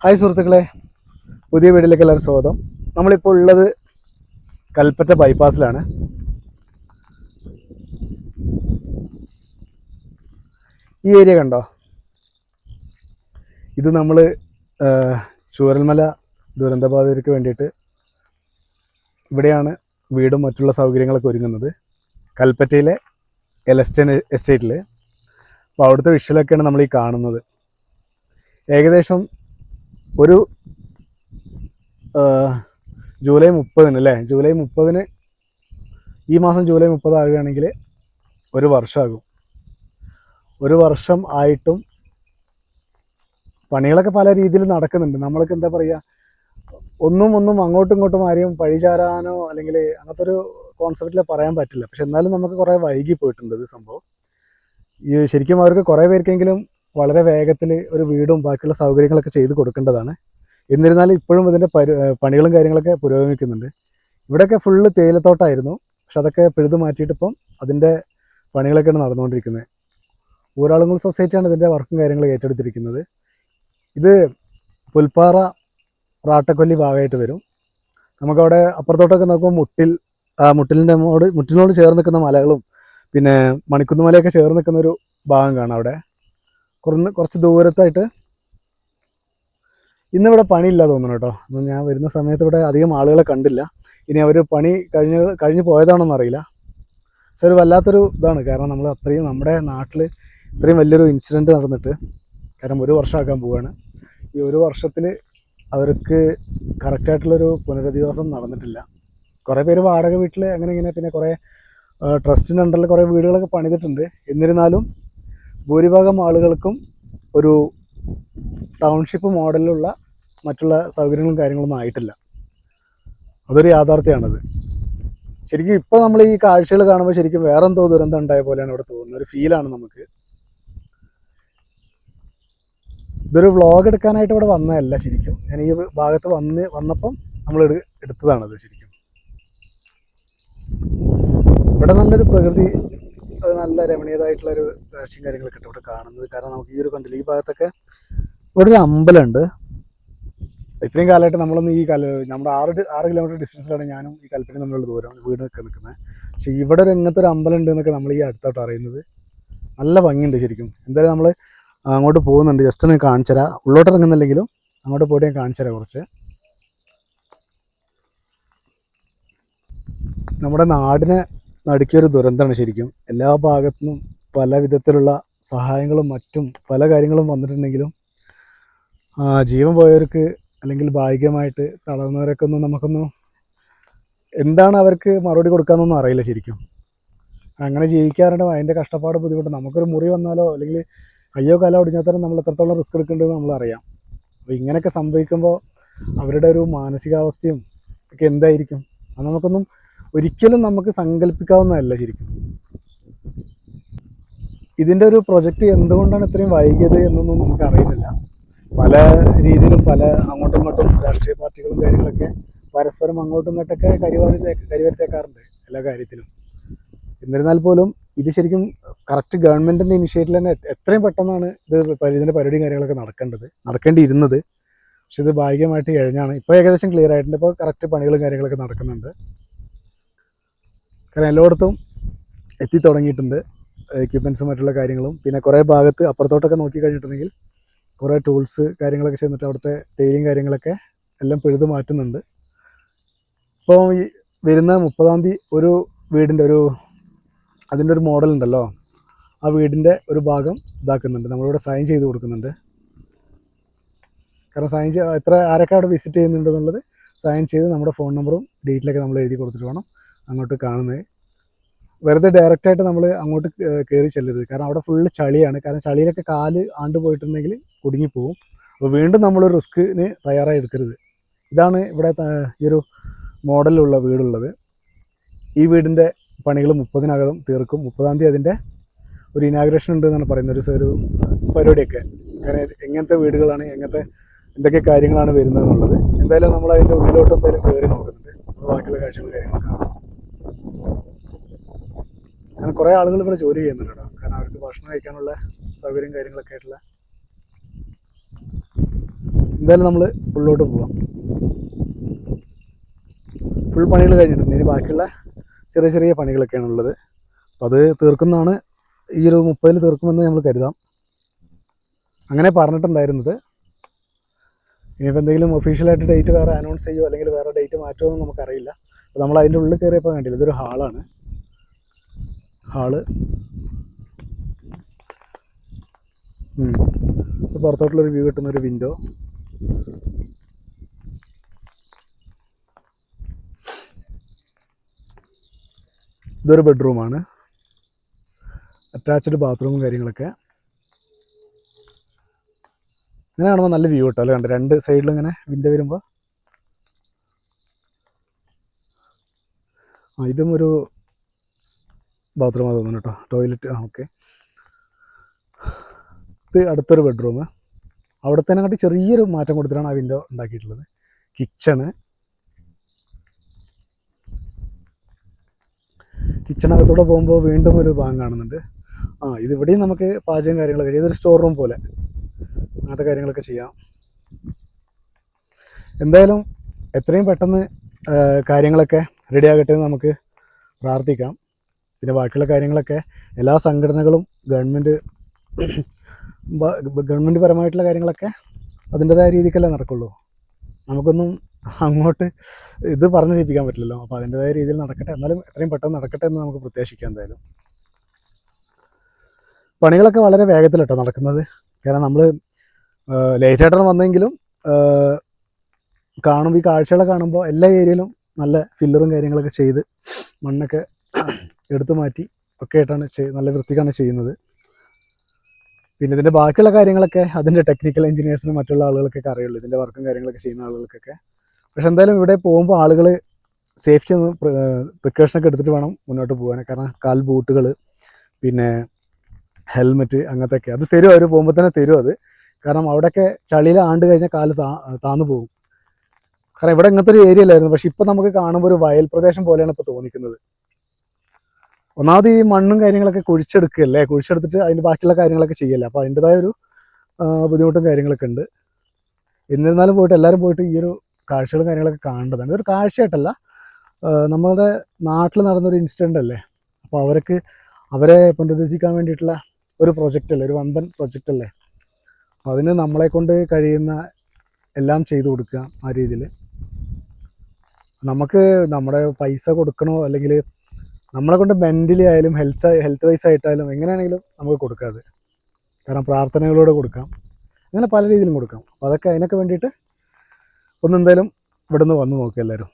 Hi സുഹൃത്തുക്കളെ, പുതിയ വീഡിയോയിലേക്ക് എല്ലാവരും സ്വാഗതം. നമ്മളിപ്പോൾ ഉള്ളത് കൽപ്പറ്റ ബൈപ്പാസിലാണ്. ഈ ഏരിയ കണ്ടോ? ഇത് നമ്മൾ ചൂരൽമല ദുരന്തബാധിതർക്ക് വേണ്ടിയിട്ട് ഇവിടെയാണ് വീടും മറ്റുള്ള സൗകര്യങ്ങളൊക്കെ ഒരുങ്ങുന്നത്, കൽപ്പറ്റയിലെ എലസ്റ്റൻ എസ്റ്റേറ്റിൽ. അപ്പോൾ അവിടുത്തെ വിഷ്വലൊക്കെയാണ് നമ്മൾ ഈ കാണുന്നത്. ഏകദേശം ഒരു ജൂലൈ 30 അല്ലേ, ജൂലൈ 30 ഈ മാസം ജൂലൈ 30 ആകുകയാണെങ്കിൽ ഒരു വർഷമാകും. ഒരു വർഷം ആയിട്ടും പണികളൊക്കെ പല രീതിയിൽ നടക്കുന്നുണ്ട്. നമ്മൾക്ക് എന്താ പറയുക, ഒന്നും അങ്ങോട്ടും ഇങ്ങോട്ടും ആരെയും പഴിചാരാനോ അല്ലെങ്കിൽ അങ്ങനത്തെ ഒരു കോൺസെപ്റ്റിൽ പറയാൻ പറ്റില്ല. പക്ഷെ എന്നാലും നമുക്ക് കുറേ വൈകി പോയിട്ടുണ്ട് ഇത് സംഭവം. ഈ ശരിക്കും അവർക്ക് കുറേ പേർക്കെങ്കിലും വളരെ വേഗത്തിൽ ഒരു വീടും ബാക്കിയുള്ള സൗകര്യങ്ങളൊക്കെ ചെയ്ത് കൊടുക്കേണ്ടതാണ്. എന്നിരുന്നാലും ഇപ്പോഴും ഇതിൻ്റെ പണികളും കാര്യങ്ങളൊക്കെ പുരോഗമിക്കുന്നുണ്ട്. ഇവിടെയൊക്കെ ഫുള്ള് തേയിലത്തോട്ടമായിരുന്നു, പക്ഷെ അതൊക്കെ പിഴുതു മാറ്റിയിട്ട് ഇപ്പം അതിൻ്റെ പണികളൊക്കെയാണ് നടന്നുകൊണ്ടിരിക്കുന്നത്. ഊരാളുങ്കൽ സൊസൈറ്റിയാണ് ഇതിൻ്റെ വർക്കും കാര്യങ്ങളും ഏറ്റെടുത്തിരിക്കുന്നത്. ഇത് പുൽപ്പാറ റാട്ടക്കൊല്ലി ഭാഗമായിട്ട് വരും. നമുക്കവിടെ അപ്പുറത്തോട്ടൊക്കെ നോക്കുമ്പോൾ മുട്ടിലിനോട് ചേർന്ന് നിൽക്കുന്ന മലകളും പിന്നെ മണിക്കുന്നുമലയൊക്കെ ചേർന്ന് നിൽക്കുന്ന ഒരു ഭാഗം കാണാം. അവിടെ കുറച്ച് ദൂരത്തായിട്ട് ഇന്നിവിടെ പണിയില്ല തോന്നുന്നു കേട്ടോ. ഞാൻ വരുന്ന സമയത്ത് ഇവിടെ അധികം ആളുകളെ കണ്ടില്ല. ഇനി അവർ പണി കഴിഞ്ഞ് പോയതാണോന്ന് അറിയില്ല. പക്ഷെ ഒരു വല്ലാത്തൊരു ഇതാണ്. കാരണം നമ്മൾ അത്രയും നമ്മുടെ നാട്ടിൽ ഇത്രയും വലിയൊരു ഇൻസിഡൻറ്റ് നടന്നിട്ട് കാരണം ഒരു വർഷമാക്കാൻ പോവുകയാണ്. ഈ ഒരു വർഷത്തിൽ അവർക്ക് കറക്റ്റായിട്ടുള്ളൊരു പുനരധിവാസം നടന്നിട്ടില്ല. കുറേ പേര് വാടക വീട്ടിൽ അങ്ങനെ പിന്നെ കുറേ ട്രസ്റ്റിൻ്റെ അണ്ടറിൽ കുറേ വീടുകളൊക്കെ പണിതിട്ടുണ്ട്. എന്നിരുന്നാലും ഭൂരിഭാഗം ആളുകൾക്കും ഒരു ടൗൺഷിപ്പ് മോഡലിലുള്ള മറ്റുള്ള സൗകര്യങ്ങളും കാര്യങ്ങളൊന്നും ആയിട്ടില്ല. അതൊരു യാഥാർത്ഥ്യമാണത്. ശരിക്കും ഇപ്പോൾ നമ്മൾ ഈ കാഴ്ചകൾ കാണുമ്പോൾ ശരിക്കും വേറെ എന്തോ ദുരന്തം ഉണ്ടായ പോലെയാണ് ഇവിടെ തോന്നുന്നത്. ഒരു ഫീലാണ് നമുക്ക്. ഇതൊരു വ്ളോഗ് എടുക്കാനായിട്ട് ഇവിടെ വന്നതല്ല ശരിക്കും. ഞാൻ ഈ ഭാഗത്ത് വന്നപ്പം നമ്മൾ എടുത്തതാണത്. ശരിക്കും ഇവിടെ നല്ലൊരു പ്രകൃതി, നല്ല രമണീയതായിട്ടുള്ളൊരു കാഴ്ചയും കാര്യങ്ങളൊക്കെ ഇവിടെ കാണുന്നത്. കാരണം നമുക്ക് ഈ ഒരു കണ്ടില്ല, ഈ ഭാഗത്തൊക്കെ ഇവിടെ ഒരു അമ്പലമുണ്ട്. ഇത്രയും കാലമായിട്ട് നമ്മളൊന്നും നമ്മുടെ 6 കിലോമീറ്റർ ഡിസ്റ്റൻസിലാണ് ഞാനും ഈ കൽപ്പന തമ്മിലുള്ള ദൂരം വീട് നിൽക്കുന്നത്. പക്ഷേ ഇവിടെ ഇങ്ങനത്തെ ഒരു അമ്പലം ഉണ്ട് എന്നൊക്കെ നമ്മൾ ഈ അടുത്തോട്ട് അറിയുന്നത്. നല്ല ഭംഗിയുണ്ട് ശരിക്കും. എന്തായാലും നമ്മൾ അങ്ങോട്ട് പോകുന്നുണ്ട്. ജസ്റ്റ് ഒന്ന് കാണിച്ചു തരാം. ഉള്ളോട്ട് ഇറങ്ങുന്നില്ലെങ്കിലും അങ്ങോട്ട് പോയിട്ട് ഞാൻ കാണിച്ചു തരാം കുറച്ച്. നമ്മുടെ നാടിനെ നടുക്കിയൊരു ദുരന്തമാണ് ശരിക്കും. എല്ലാ ഭാഗത്തുനിന്നും പല വിധത്തിലുള്ള സഹായങ്ങളും മറ്റും പല കാര്യങ്ങളും വന്നിട്ടുണ്ടെങ്കിലും ജീവൻ പോയവർക്ക് അല്ലെങ്കിൽ ഭാഗികമായിട്ട് തളർന്നവരൊക്കെ നമുക്കൊന്നും എന്താണ് അവർക്ക് മറുപടി കൊടുക്കാമെന്നൊന്നും അറിയില്ല ശരിക്കും. അങ്ങനെ ജീവിക്കാറുണ്ട്. അതിൻ്റെ കഷ്ടപ്പാട് ബുദ്ധിമുട്ട്. നമുക്കൊരു മുറി വന്നാലോ അല്ലെങ്കിൽ കയ്യോ കാലോ ഒടിഞ്ഞാൽ തന്നെ നമ്മൾ എത്രത്തോളം റിസ്ക് എടുക്കേണ്ടതെന്ന് നമ്മളറിയാം. അപ്പോൾ ഇങ്ങനെയൊക്കെ സംഭവിക്കുമ്പോൾ അവരുടെ ഒരു മാനസികാവസ്ഥയും ഒക്കെ എന്തായിരിക്കും, അത് നമുക്കൊന്നും ഒരിക്കലും നമുക്ക് സങ്കല്പിക്കാവുന്നതല്ല ശരിക്കും. ഇതിൻ്റെ ഒരു പ്രൊജക്റ്റ് എന്തുകൊണ്ടാണ് ഇത്രയും വൈകിയത് എന്നൊന്നും നമുക്ക് അറിയുന്നില്ല. പല രീതിയിലും പല അങ്ങോട്ടും ഇങ്ങോട്ടും രാഷ്ട്രീയ പാർട്ടികളും കാര്യങ്ങളൊക്കെ പരസ്പരം അങ്ങോട്ടും ഇങ്ങോട്ടൊക്കെ കരിവരുത്തേക്കാറുണ്ട് എല്ലാ കാര്യത്തിലും. എന്നിരുന്നാൽ പോലും ഇത് ശരിക്കും കറക്റ്റ് ഗവൺമെൻറ്റിൻ്റെ ഇനിഷ്യേറ്റീവ് തന്നെ എത്രയും പെട്ടെന്നാണ് ഇതിൻ്റെ പരിപാടിയും കാര്യങ്ങളൊക്കെ നടക്കേണ്ടിയിരുന്നത്. പക്ഷെ ഇത് ഭാഗികമായിട്ട് കഴിഞ്ഞാണ്. ഇപ്പോൾ ഏകദേശം ക്ലിയർ ആയിട്ടുണ്ട്. ഇപ്പോൾ കറക്റ്റ് പണികളും കാര്യങ്ങളൊക്കെ നടക്കുന്നുണ്ട്. കാരണം എല്ലായിടത്തും എത്തി തുടങ്ങിയിട്ടുണ്ട് എക്യുപ്മെൻറ്റ്സും മറ്റുള്ള കാര്യങ്ങളും. പിന്നെ കുറേ ഭാഗത്ത് അപ്പുറത്തോട്ടൊക്കെ നോക്കി കഴിഞ്ഞിട്ടുണ്ടെങ്കിൽ കുറേ ടൂൾസ് കാര്യങ്ങളൊക്കെ ചെന്നിട്ട് അവിടുത്തെ തേയിലും കാര്യങ്ങളൊക്കെ എല്ലാം പിഴുതു മാറ്റുന്നുണ്ട്. ഇപ്പോൾ ഈ വരുന്ന 30-ാം തീയതി ഒരു വീടിൻ്റെ അതിൻ്റെ ഒരു മോഡൽ ഉണ്ടല്ലോ, ആ വീടിൻ്റെ ഒരു ഭാഗം ഇതാക്കുന്നുണ്ട്. നമ്മളിവിടെ സൈൻ ചെയ്ത് കൊടുക്കുന്നുണ്ട്. കാരണം ആരൊക്കെ അവിടെ വിസിറ്റ് ചെയ്യുന്നുണ്ട് എന്നുള്ളത് സൈൻ ചെയ്ത് നമ്മുടെ ഫോൺ നമ്പറും ഡീറ്റെയിലൊക്കെ നമ്മൾ എഴുതി കൊടുത്തിട്ട് വേണം അങ്ങോട്ട് കാണുന്നത്. വെറുതെ ഡയറക്റ്റായിട്ട് നമ്മൾ അങ്ങോട്ട് കയറി ചെല്ലരുത്. കാരണം അവിടെ ഫുള്ള് ചളിയാണ്. കാരണം ചളിയിലൊക്കെ കാല് ആണ്ട് പോയിട്ടുണ്ടെങ്കിൽ കുടുങ്ങിപ്പോവും. അപ്പോൾ വീണ്ടും നമ്മളൊരു റിസ്കിന് തയ്യാറായി എടുക്കരുത്. ഇതാണ് ഇവിടെ ഈ ഒരു മോഡലിലുള്ള വീടുള്ളത്. ഈ വീടിൻ്റെ പണികൾ 30-നകം തീർക്കും. 30-ാം തീയതി അതിൻ്റെ ഒരു ഇനാഗ്രേഷൻ ഉണ്ട് എന്നാണ് പറയുന്നത്, ഒരു പരിപാടിയൊക്കെ. കാരണം എങ്ങനത്തെ വീടുകളാണ്, എന്തൊക്കെ കാര്യങ്ങളാണ് വരുന്നത് എന്നുള്ളത്. എന്തായാലും നമ്മൾ അതിൻ്റെ ഉള്ളിലോട്ട് എന്തായാലും കയറി നോക്കുന്നുണ്ട്. ബാക്കിയുള്ള കാഴ്ചകളും കാര്യങ്ങളൊക്കെ കാണാം. കാരണം കുറേ ആളുകൾ ഇവിടെ ജോലി ചെയ്യുന്നുണ്ട് കേട്ടോ. കാരണം അവർക്ക് ഭക്ഷണം കഴിക്കാനുള്ള സൗകര്യം കാര്യങ്ങളൊക്കെ ആയിട്ടുള്ള എന്തായാലും നമ്മൾ ഉള്ളോട്ട് പോവാം. ഫുൾ പണികൾ കഴിഞ്ഞിട്ടുണ്ട്. ഇനി ബാക്കിയുള്ള ചെറിയ ചെറിയ പണികളൊക്കെയാണ് ഉള്ളത്. അപ്പോൾ അത് തീർക്കുന്നതാണ്, ഈ ഒരു 30-ൽ തീർക്കുമെന്ന് നമ്മൾ കരുതാം. അങ്ങനെ പറഞ്ഞിട്ടുണ്ടായിരുന്നത്. ഇനിയിപ്പോൾ എന്തെങ്കിലും ഒഫീഷ്യലായിട്ട് ഡേറ്റ് വേറെ അനൗൺസ് ചെയ്യുമോ അല്ലെങ്കിൽ വേറെ ഡേറ്റ് മാറ്റുമോ എന്ന് നമുക്കറിയില്ല. അപ്പോൾ നമ്മൾ അതിൻ്റെ ഉള്ളിൽ കയറിയപ്പോൾ കണ്ടില്ല, ഇതൊരു ഹാളാണ്. ഹാള് പുറത്തോട്ടുള്ളൊരു വ്യൂ കിട്ടുന്നൊരു വിൻഡോ. ഇതൊരു ബെഡ്റൂമാണ്, അറ്റാച്ച്ഡ് ബാത്റൂമും കാര്യങ്ങളൊക്കെ. ഇങ്ങനെ കാണുമ്പോൾ നല്ല വ്യൂ കിട്ടും അല്ലേ, കണ്ട് രണ്ട് സൈഡിലും ഇങ്ങനെ വിൻഡോ വരുമ്പോൾ. ഇതും ഒരു ബാത്റൂമാണ് തോന്നുന്നു കേട്ടോ, ടോയ്ലറ്റ്. ഓക്കെ. ഇത് അടുത്തൊരു ബെഡ്റൂം. അവിടത്തേനെക്കാട്ടി ചെറിയൊരു മാറ്റം കൊടുത്തിട്ടാണ് ആ വിൻഡോ ഉണ്ടാക്കിയിട്ടുള്ളത്. കിച്ചണ്, കിച്ചണകത്തൂടെ പോകുമ്പോൾ വീണ്ടും ഒരു ഭാഗം കാണുന്നുണ്ട്. ഇതിവിടെയും നമുക്ക് പാചകം കാര്യങ്ങളൊക്കെ ചെയ്യാം. ഇതൊരു സ്റ്റോർ റൂം പോലെ അങ്ങനത്തെ കാര്യങ്ങളൊക്കെ ചെയ്യാം. എന്തായാലും എത്രയും പെട്ടെന്ന് കാര്യങ്ങളൊക്കെ റെഡി ആകട്ടെ എന്ന് നമുക്ക് പ്രാർത്ഥിക്കാം. പിന്നെ ബാക്കിയുള്ള കാര്യങ്ങളൊക്കെ എല്ലാ സംഘടനകളും ഗവൺമെൻറ് പരമായിട്ടുള്ള കാര്യങ്ങളൊക്കെ അതിൻ്റെതായ രീതിക്കല്ലേ നടക്കുള്ളൂ. നമുക്കൊന്നും അങ്ങോട്ട് ഇത് പറഞ്ഞ് ചെയ്യിപ്പിക്കാൻ പറ്റില്ലല്ലോ. അപ്പോൾ അതിൻ്റെതായ രീതിയിൽ നടക്കട്ടെ. എന്നാലും എത്രയും പെട്ടെന്ന് നടക്കട്ടെ എന്ന് നമുക്ക് പ്രത്യാശിക്കാം. എന്തായാലും പണികളൊക്കെ വളരെ വേഗത്തിലിട്ടോ നടക്കുന്നത്. കാരണം നമ്മൾ ലേറ്റായിട്ടാണ് വന്നെങ്കിലും ഈ കാഴ്ചകളെ കാണുമ്പോൾ എല്ലാ ഏരിയയിലും നല്ല ഫില്ലറും കാര്യങ്ങളൊക്കെ ചെയ്ത് മണ്ണൊക്കെ എടുത്തു മാറ്റി ഒക്കെ ആയിട്ടാണ് നല്ല വൃത്തിക്കാണ് ചെയ്യുന്നത്. പിന്നെ ഇതിൻ്റെ ബാക്കിയുള്ള കാര്യങ്ങളൊക്കെ അതിൻ്റെ ടെക്നിക്കൽ എഞ്ചിനീയേഴ്സിനും മറ്റുള്ള ആളുകൾക്കൊക്കെ അറിയുള്ളൂ, ഇതിൻ്റെ വർക്കും കാര്യങ്ങളൊക്കെ ചെയ്യുന്ന ആളുകൾക്കൊക്കെ. പക്ഷെ എന്തായാലും ഇവിടെ പോകുമ്പോൾ ആളുകൾ സേഫ്റ്റി ഒന്ന് പ്രിക്കോഷനൊക്കെ എടുത്തിട്ട് വേണം മുന്നോട്ട് പോകാൻ. കാരണം കാൽ ബൂട്ടുകൾ, പിന്നെ ഹെൽമെറ്റ്, അങ്ങനത്തെയൊക്കെ അത് തരും അവർ പോകുമ്പോൾ തന്നെ തരും അത്. കാരണം അവിടെയൊക്കെ ചളിയിൽ ആണ്ട് കഴിഞ്ഞാൽ കാല് താന്നു പോകും. കാരണം ഇവിടെ ഇങ്ങനത്തെ ഒരു ഏരിയ അല്ലായിരുന്നു. പക്ഷെ ഇപ്പം നമുക്ക് കാണുമ്പോൾ ഒരു വയൽ പ്രദേശം പോലെയാണ് ഇപ്പോൾ തോന്നിക്കുന്നത്. ഒന്നാമത് ഈ മണ്ണും കാര്യങ്ങളൊക്കെ കുഴിച്ചെടുത്തിട്ട് അതിൻ്റെ ബാക്കിയുള്ള കാര്യങ്ങളൊക്കെ ചെയ്യല്ലേ. അപ്പോൾ അതിൻ്റെതായ ഒരു ബുദ്ധിമുട്ടും കാര്യങ്ങളൊക്കെ ഉണ്ട്. എന്നിരുന്നാലും എല്ലാവരും പോയിട്ട് ഈ ഒരു കാഴ്ചകളും കാര്യങ്ങളൊക്കെ കാണേണ്ടതാണ്. ഇതൊരു കാഴ്ചയായിട്ടല്ല, നമ്മുടെ നാട്ടിൽ നടന്നൊരു ഇൻസിഡൻ്റ് അല്ലേ. അപ്പോൾ അവരെ പുനരുദ്ധരിക്കാൻ വേണ്ടിയിട്ടുള്ള ഒരു പ്രൊജക്റ്റ് അല്ലേ, ഒരു വമ്പൻ പ്രൊജക്റ്റ് അല്ലേ. അതിന് നമ്മളെ കൊണ്ട് കഴിയുന്ന എല്ലാം ചെയ്തു കൊടുക്കുക. ആ രീതിയിൽ നമുക്ക് നമ്മുടെ പൈസ കൊടുക്കണോ അല്ലെങ്കിൽ നമ്മളെ കൊണ്ട് മെൻ്റലി ആയാലും ഹെൽത്ത് വൈസ് ആയിട്ടായാലും എങ്ങനെയാണെങ്കിലും നമുക്ക് കൊടുക്കാം. കാരണം പ്രാർത്ഥനകളോടെ കൊടുക്കാം, അങ്ങനെ പല രീതിയിലും കൊടുക്കാം. അപ്പോൾ അതിനൊക്കെ വേണ്ടിയിട്ട് എന്തായാലും ഇവിടെ നിന്ന് വന്നു നോക്കുക എല്ലാവരും.